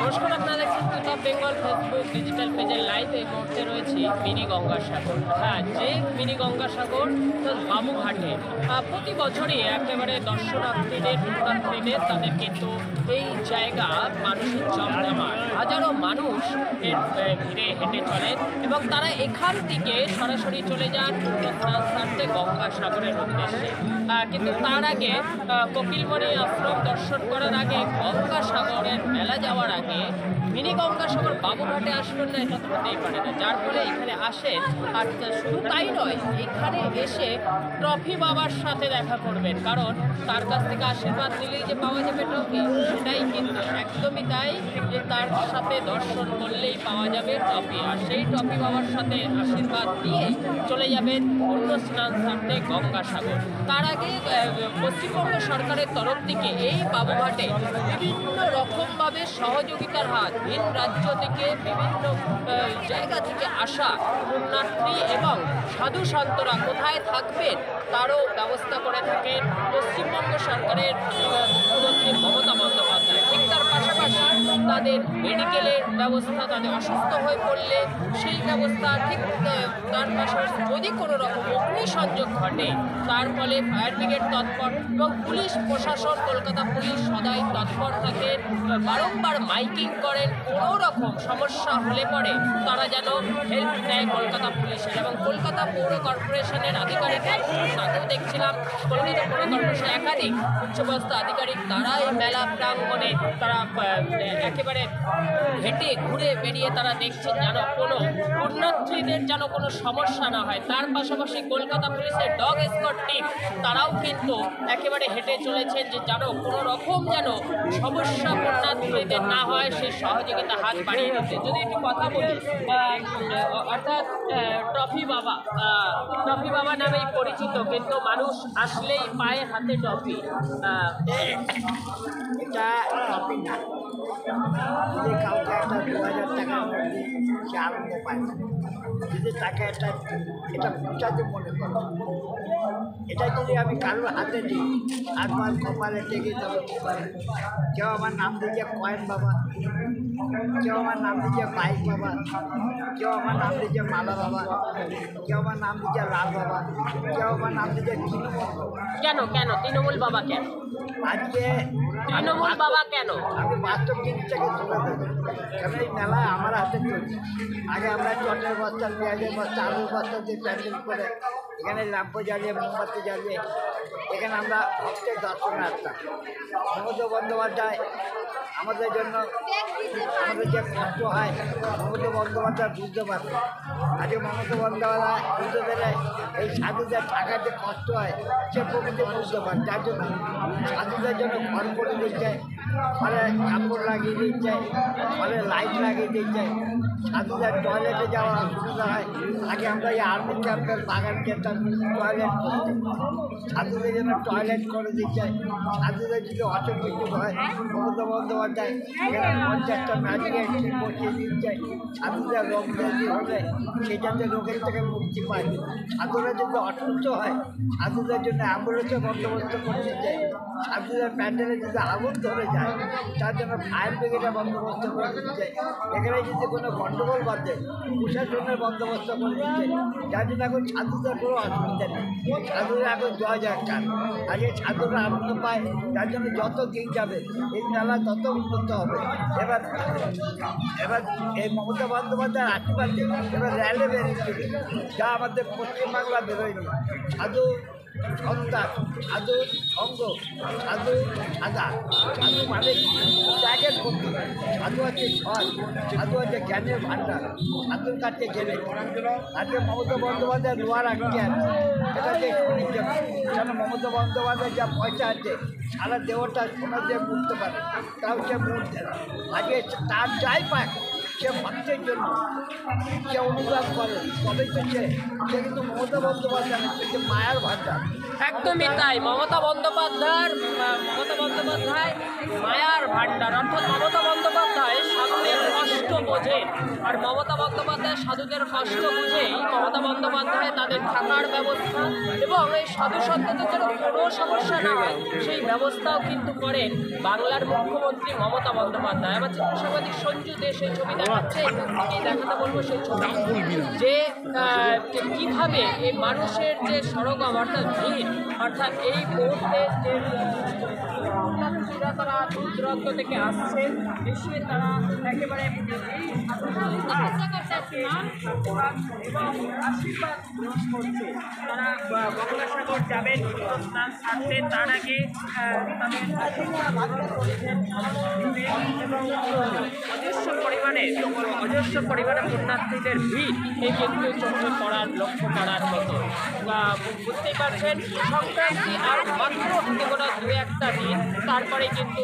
নমস্কার, আপনারা দেখছেন কুতাব বেঙ্গল ফেসবুক ডিজিটাল পেজের লাইভ। এই মুহূর্তে রয়েছে মিনি গঙ্গাসাগর। হ্যাঁ, যে মিনি গঙ্গাসাগর বাবুঘাটে প্রতি বছরই একেবারে দর্শনার্থীদের তাদের কিন্তু এই জায়গা মানুষের জমজমাট। হাজারো মানুষ এর ভিড়ে হেঁটে চলেন এবং তারা এখান থেকে সরাসরি চলে যান স্নান সারতে গঙ্গাসাগরের উদ্দেশ্যে। কিন্তু তার আগে কোকিলমণি আশ্রম দর্শন করার আগে গঙ্গাসাগরের মেলা যাওয়ার আগে মিনি গঙ্গাসাগর বাবুঘাটে আসবেন না, এটা তো হতেই পারে না। যার ফলে এখানে আসেন, আর শুধু তাই নয়, এখানে এসে ট্রফি বাবার সাথে দেখা করবেন, কারণ তার কাছ থেকে আশীর্বাদ নিলেই যে পাওয়া যাবে ট্রফি, সেটাই কিন্তু একদমই তাই, যে তার সাথে দর্শন করলেই পাওয়া যাবে ট্রফি। আর সেই ট্রফি বাবার সাথে আশীর্বাদ দিয়ে চলে যাবেন অন্য স্নান সারতে গঙ্গাসাগর। তার আগে পশ্চিমবঙ্গ সরকারের তরফ থেকে এই বাবুঘাটে বিভিন্ন রকমভাবে সহযোগিতার হাত, ভিন রাজ্য থেকে বিভিন্ন জায়গা থেকে আসা পুণ্যার্থী এবং সাধু সন্তরা কোথায় থাকবেন তারও ব্যবস্থা করে থাকেন পশ্চিমবঙ্গ সরকারের মুখ্যমন্ত্রী মমতা বন্দ্যোপাধ্যায়। ঠিক তার পাশাপাশি তাদের মেডিকেলের ব্যবস্থা, তাদের অসুস্থ হয়ে পড়লে সেই ব্যবস্থা, ঠিক তার পাশাপাশি যদি কোনো রকম অগ্নিসংযোগ ঘটে তার ফলে ফায়ার ব্রিগেড তৎপর এবং পুলিশ প্রশাসন, কলকাতা পুলিশ সদাই তৎপর থাকেন, বারংবার মাইকিং করেন। কোনো রকম সমস্যা হলে পরে তারা যেন হেল্প নেয় কলকাতা পুলিশের এবং কলকাতা পৌর কর্পোরেশনের আধিকারিকরা। আগেও দেখছিলাম কলকাতা পৌর কর্পোরেশন একাধিক উচ্চপদস্থ আধিকারিক, তারা এই মেলা প্রাঙ্গণে তারা একেবারে হেঁটে ঘুরে বেরিয়ে তারা দেখছেন যেন কোনো পুণ্যার্থীদের যেন কোনো সমস্যা না হয়। তার পাশাপাশি কলকাতা পুলিশের ডগ স্কোয়াড টিম তারাও কিন্তু একেবারে হেঁটে চলেছেন যে যেন কোনো রকম যেন সমস্যা পুণ্যার্থীদের না হয়, সেই সহযোগিতা হাত বাড়িয়ে দিচ্ছে। যদি একটু কথা বলি, অর্থাৎ ট্রফি বাবা নামেই পরিচিত, কিন্তু মানুষ আসলেই পায়ে হাতে ট্রফি। এটা ট্রফি না, যদি কাউকে একটা 2000 টাকার মধ্যে সে আনন্দ পায়, যদি তাকে এটা পূজাতে মনে করে, এটা যদি আমি কারোর হাতে দিই, একবার কপালে টেকে তবে কেউ আমার নাম দিয়েছে কয়েন বাবা, কেউ আমার নাম দিয়েছে বাইক বাবা, কেউ আমার নাম দিয়েছে মালা বাবা, কেউ আমার নাম দিয়েছে লাল বাবা, কেউ আমার নাম দিয়েছে তৃণমূল। কেন তৃণমূল বাবা কেন? আজকে তৃণমূল বাবা কেন? আমি বাস্তব জিনিসটাকে তুলে দেবো, কেন এই মেলায় আমার হাতে চলছে। আগে আমরা চটের বস্তা, পেঁয়াজের বস্তা, আলুর বস্তা দিয়ে প্যান্ডেল করে এখানে ল্যাম্প জ্বালিয়ে, মোমবাতি জ্বালিয়ে এখানে আমরা ভক্তের দর্শনে আসতাম। মমতা বন্দ্যোপাধ্যায় আমাদের জন্য, আমাদের যে কষ্ট হয় মমতা বন্দ্যোপাধ্যায় বুঝতে পারে। আজকে মমতা বন্দ্যোপাধ্যায় বুঝতে পেরে এই সাধুদের থাকার যে কষ্ট হয় সে প্রকৃতি বুঝতে পারে। যার জন্য সাধুদের জন্য ঘর করে দিচ্ছে, ঘরে কাপড় লাগিয়ে দিচ্ছে, ঘরে লাইট লাগিয়ে দিচ্ছে। সাধুদের টয়লেটে যাওয়ার অসুবিধা হয়। আগে আমরা এই আর্মি ক্যাম্পের বাগান যেতাম টয়লেট করতে, সাধুদের জন্য টয়লেট করে দিচ্ছে। সাধুদের যদি অসুবিধা হয় মমতা বন্দ্যোপাধ্যায় এখানে 50টা ম্যাজিকেট বসিয়ে দিচ্ছে। সাধুদের রোগ ব্যাধি হলে সেটাতে রোগের থেকে মুক্তি পায়। সাধুরা যদি অসুস্থ হয় সাধুদের জন্য অ্যাম্বুলেন্সের বন্দোবস্ত করে দিচ্ছে। সাধুদের প্যান্ডেলে যদি আগুন ধরে যায় তার জন্য ফায়ার ব্রিগেডের বন্দোবস্ত করে দিচ্ছে। এখানে যদি কোনো গণ্ডগোল বাঁধে প্রশাসনের বন্দোবস্ত করে দিচ্ছে। যার জন্য এখন সাধুদের কোনো অসুবিধা নেই, সাধুরা এখন জয় জয়কার। আগে সাধুরা আনন্দ পায়, যার জন্য যত দিন যাবে এই মেলা তত উন্নত হবে। এবার এই মমতা বন্দ্যোপাধ্যায়ের আশীর্বাদে এবার র্যালি বেরিয়েছিল, যা আমাদের পশ্চিমবাংলা বেরোয়নি। সাধু সন্তান, সাধু সঙ্গ, সাধু সাদা, সাধু মানে ত্যাগের প্রতি, সাধু হচ্ছে সৎ, সাধু হচ্ছে জ্ঞানের ভাণ্ডার। সাধুর কাছে গেলে আজকে মমতা বন্দ্যোপাধ্যায় লোয়ার আটকে আছে, এটা যে শুনেছেন। কেন মমতা বন্দ্যোপাধ্যায় যা পয়সা আছে সারা দেহটা সোনা দিয়ে মুড়তে পারে, তাও সে মুড়ছে না। আজকে তার যাই পায় সে ভক্তের জন্য সে অনুদান করে, তবে তো সে কিন্তু মমতা বন্দ্যোপাধ্যায় হচ্ছে মায়ার ভাণ্ডার। একদমই তাই। মমতা বন্দ্যোপাধ্যায় মায়ার ভাণ্ডার, অর্থাৎ মমতা বন্দ্যোপাধ্যায় সাধুদের কষ্ট বোঝেন। আর মমতা বন্দ্যোপাধ্যায় তারা সাধুদের কষ্ট বুঝেই মমতা বন্দ্যোপাধ্যায় তাদের থাকার ব্যবস্থা এবং এই সাধু সন্তদের যেন কোনো সমস্যা না হয় সেই ব্যবস্থাও কিন্তু করেন বাংলার মুখ্যমন্ত্রী মমতা বন্দ্যোপাধ্যায়। আমার চিত্র সাংবাদিক সঞ্জু দে সেই ছবি দেখাচ্ছে, এখান থেকেই দেখাতে বলবো সেই ছবি যে কীভাবে এই মানুষের যে সরগম অর্থাৎ ভিড়, অর্থাৎ এই মুহূর্তে যে তারা দূর দূরান্ত থেকে আসছে, এসে তারা একেবারে এবং আশীর্বাদ করছে। তারা গঙ্গাসাগর যাবেন, স্নান সারবেন, তার আগে তাদের আশীর্বাদ করেছেন এবং অজস্র পরিমাণে পুণ্যার্থীদের ভিড় এই কিন্তু চোখে পড়ার লক্ষ্য করার মতো। বুঝতেই পারছেন সংক্রান্তি আর মাত্র হাতে গোনা 2-1টা দিন, তারপরে কিন্তু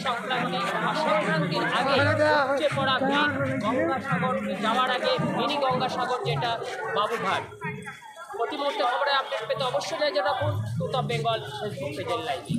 সংক্রান্তির আগে উপচে পড়া ভিড় গঙ্গাসাগর যাওয়ার আগে মিনি গঙ্গাসাগর যেটা বাবুঘাট। প্রতি মুহূর্তে খবরের আপডেট পেতে অবশ্যই নজর রাখুন টুথ অফ বেঙ্গল ফেসবুক পেজের লাইভে।